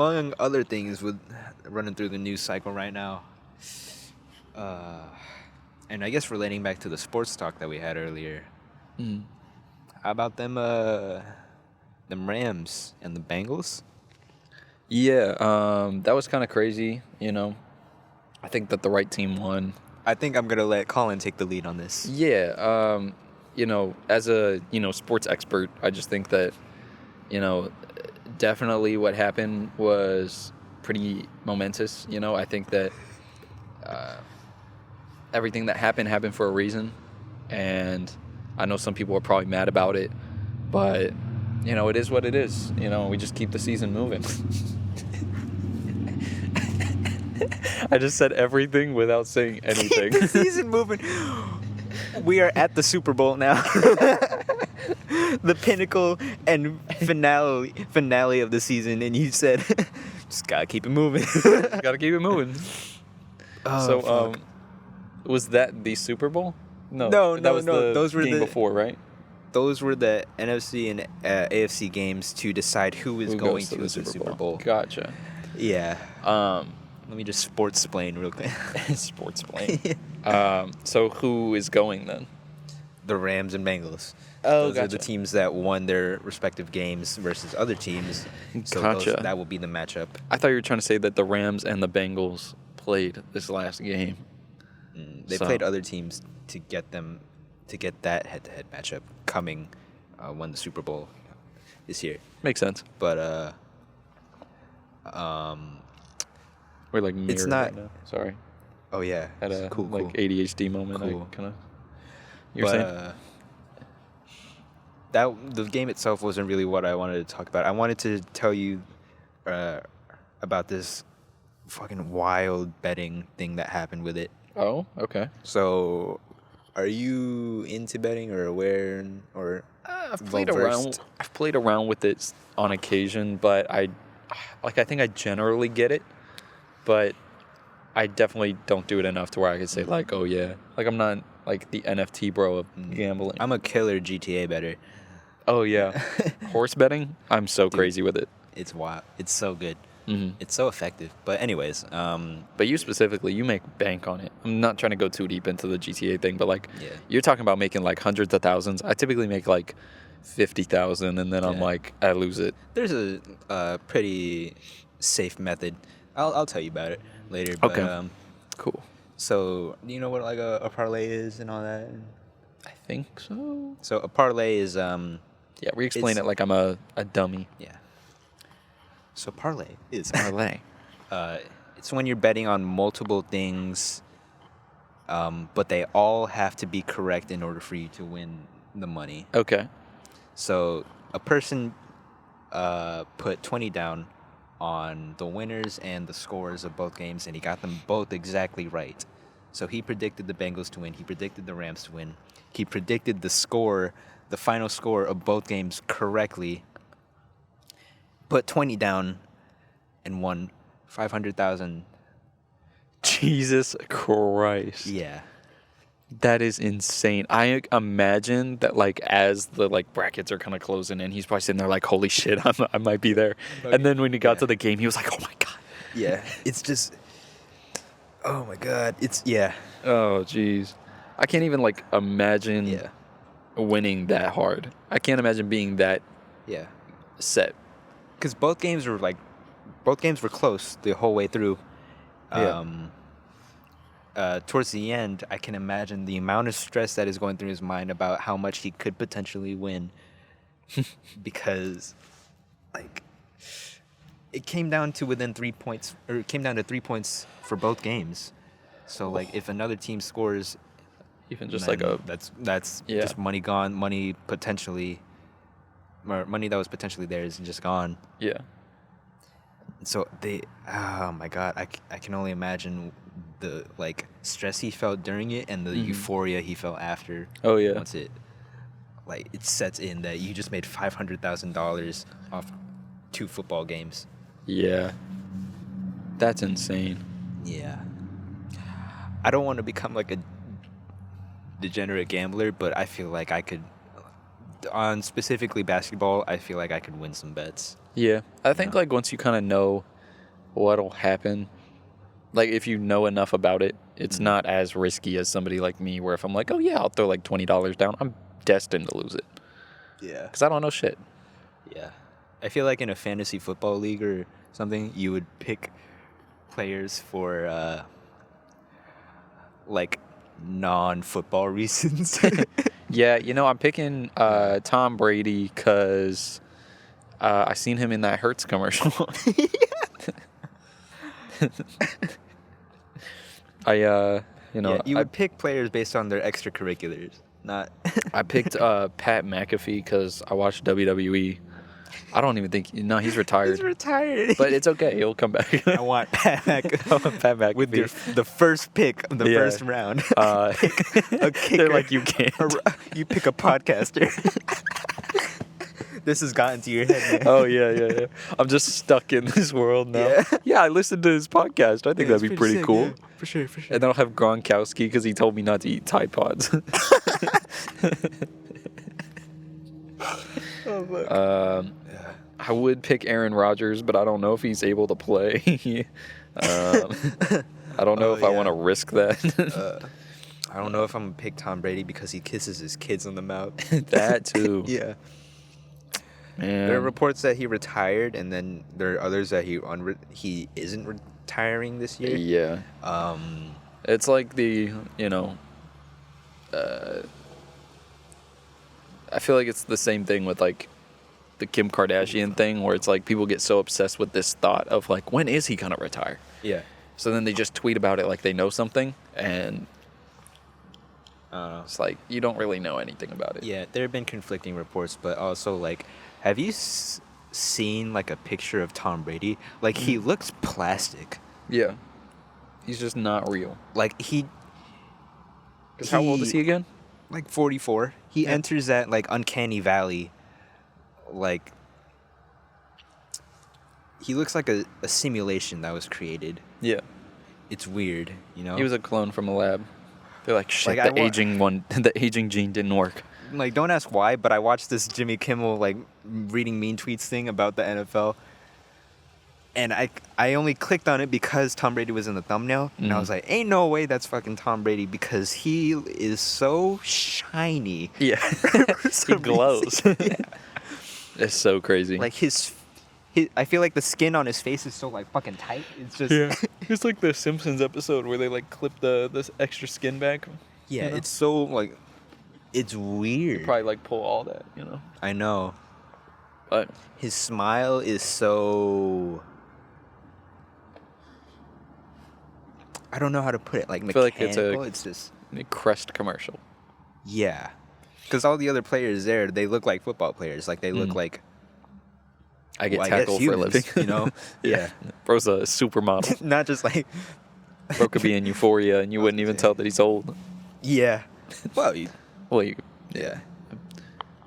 among other things with running through the news cycle right now, and I guess relating back to the sports talk that we had earlier, how about them Rams and the Bengals? Yeah, that was kind of crazy, you know. I think that the right team won. I think I'm going to let Colin take the lead on this. Yeah, you know, as a, sports expert, I just think that, definitely what happened was pretty momentous. I think that everything that happened for a reason. And I know some people are probably mad about it, but, it is what it is. We just keep the season moving. I just said everything without saying anything. Keep the season moving. We are at the Super Bowl now. The pinnacle and finale of the season, and you said, just gotta keep it moving. Gotta keep it moving. So, was that the Super Bowl? No. Those were game before, right? Those were the NFC and AFC games to decide who is going to the Super Bowl. Gotcha. Yeah. Let me just sports-splain real quick. Sports-splain. So who is going then? The Rams and Bengals. Oh, those gotcha. are the teams that won their respective games versus other teams. So Gotcha. that will be the matchup. I thought you were trying to say that the Rams and the Bengals played this last game. They played other teams to get that head-to-head matchup coming when the Super Bowl is here. Makes sense. But we're like mirrored it's not. right now. Sorry. Oh yeah, Had a cool. ADHD moment. Cool. I kind of. You're saying? The game itself wasn't really what I wanted to talk about. I wanted to tell you about this fucking wild betting thing that happened with it. Oh, okay. So, are you into betting or aware or I've played around with it on occasion, but I think I generally get it, but I definitely don't do it enough to where I could say like, oh yeah, like I'm not like the NFT bro of gambling. I'm a killer GTA bettor. Oh yeah, horse betting. I'm so crazy with it. It's wild. It's so good. Mm-hmm. It's so effective. But anyways, but you specifically, you make bank on it. I'm not trying to go too deep into the GTA thing, but like, yeah. You're talking about making like hundreds of thousands. I typically make like 50,000, and then I'm like, I lose it. There's a pretty safe method. I'll tell you about it later. But, Okay. Cool. So do you know what like a parlay is and all that? I think so. So a parlay is Yeah, re-explain it like I'm a dummy. Yeah. So parlay is Parlay. it's when you're betting on multiple things, but they all have to be correct in order for you to win the money. Okay. So a person put 20 down on the winners and the scores of both games, and he got them both exactly right. So he predicted the Bengals to win. He predicted the Rams to win. He predicted the final score of both games correctly. Put 20 down and won 500,000. Jesus Christ. Yeah. That is insane. I imagine that like as the like brackets are kind of closing in, he's probably sitting there like, holy shit, I might be there. And then when he got to the game, he was like, oh my God. Yeah. It's just, oh my God. Yeah. Oh, jeez. I can't even like imagine winning that hard. I can't imagine being that set. Because both games were close the whole way through. Towards the end, I can imagine the amount of stress that is going through his mind about how much he could potentially win. Because, like, it came down to within 3 points, or it came down to 3 points for both games. So, like, if another team scores, even just like a that's just money gone, money that was potentially theirs and just gone. Yeah. So oh my God, I can only imagine the like stress he felt during it and the euphoria he felt after. Oh yeah. Once it sets in that you just made $500,000 off 2 football games. Yeah. That's insane. Yeah. I don't want to become like a degenerate gambler, but I feel like I could, on specifically basketball, I feel like I could win some bets. Yeah. I think like once you kind of know what'll happen. Like, if you know enough about it, it's not as risky as somebody like me, where if I'm like, oh, yeah, I'll throw like $20 down, I'm destined to lose it. Yeah. Because I don't know shit. Yeah. I feel like in a fantasy football league or something, you would pick players for, like, non-football reasons. Yeah, I'm picking Tom Brady because I seen him in that Hertz commercial. Yeah, you would pick players based on their extracurriculars, not. I picked Pat McAfee because I watched WWE. I don't even think he's retired. He's retired. But it's okay. He'll come back. I want Pat McAfee with the first pick of the first round. A kicker. They're like, you can't. You pick a podcaster. This has gotten to your head, man. Oh, yeah. I'm just stuck in this world now. Yeah, I listened to his podcast. I think that'd be pretty sick, cool. Yeah. For sure. And then I'll have Gronkowski because he told me not to eat Tide Pods. Oh, look. I would pick Aaron Rodgers, but I don't know if he's able to play. I don't know if I want to risk that. I don't know if I'm going to pick Tom Brady because he kisses his kids on the mouth. That too. Yeah. Man. There are reports that he retired, and then there are others that he isn't retiring this year. Yeah. It's like I feel like it's the same thing with like the Kim Kardashian thing, where it's like people get so obsessed with this thought of like, when is he gonna retire? Yeah. So then they just tweet about it like they know something, and it's like you don't really know anything about it. Yeah, there have been conflicting reports, but also like, have you seen like a picture of Tom Brady? Like he looks plastic. Yeah. He's just not real. Like Because how old is he again? Like 44. He enters that like uncanny valley. Like he looks like a simulation that was created. Yeah. It's weird, He was a clone from a lab. They're like, shit, Like, the aging gene didn't work. Like, don't ask why, but I watched this Jimmy Kimmel like reading mean tweets thing about the NFL. And I only clicked on it because Tom Brady was in the thumbnail. And I was like, ain't no way that's fucking Tom Brady because he is so shiny. Yeah. He glows. Yeah. It's so crazy. Like his I feel like the skin on his face is so like fucking tight. It's just It's like the Simpsons episode where they like clip this extra skin back. Yeah, it's so like it's You weird. probably like pull all that, I know. But His smile is so I don't know how to put it. Like I feel like mechanical. it's It's just a Crest commercial. yeah. Because all the other players there, they look like football players. Like they look like I get well, I guess tackled for a living. humans, Yeah. Bro's a supermodel. Not just like Bro could be in Euphoria and you wouldn't even tell that he's old. yeah. Well, Well, you yeah.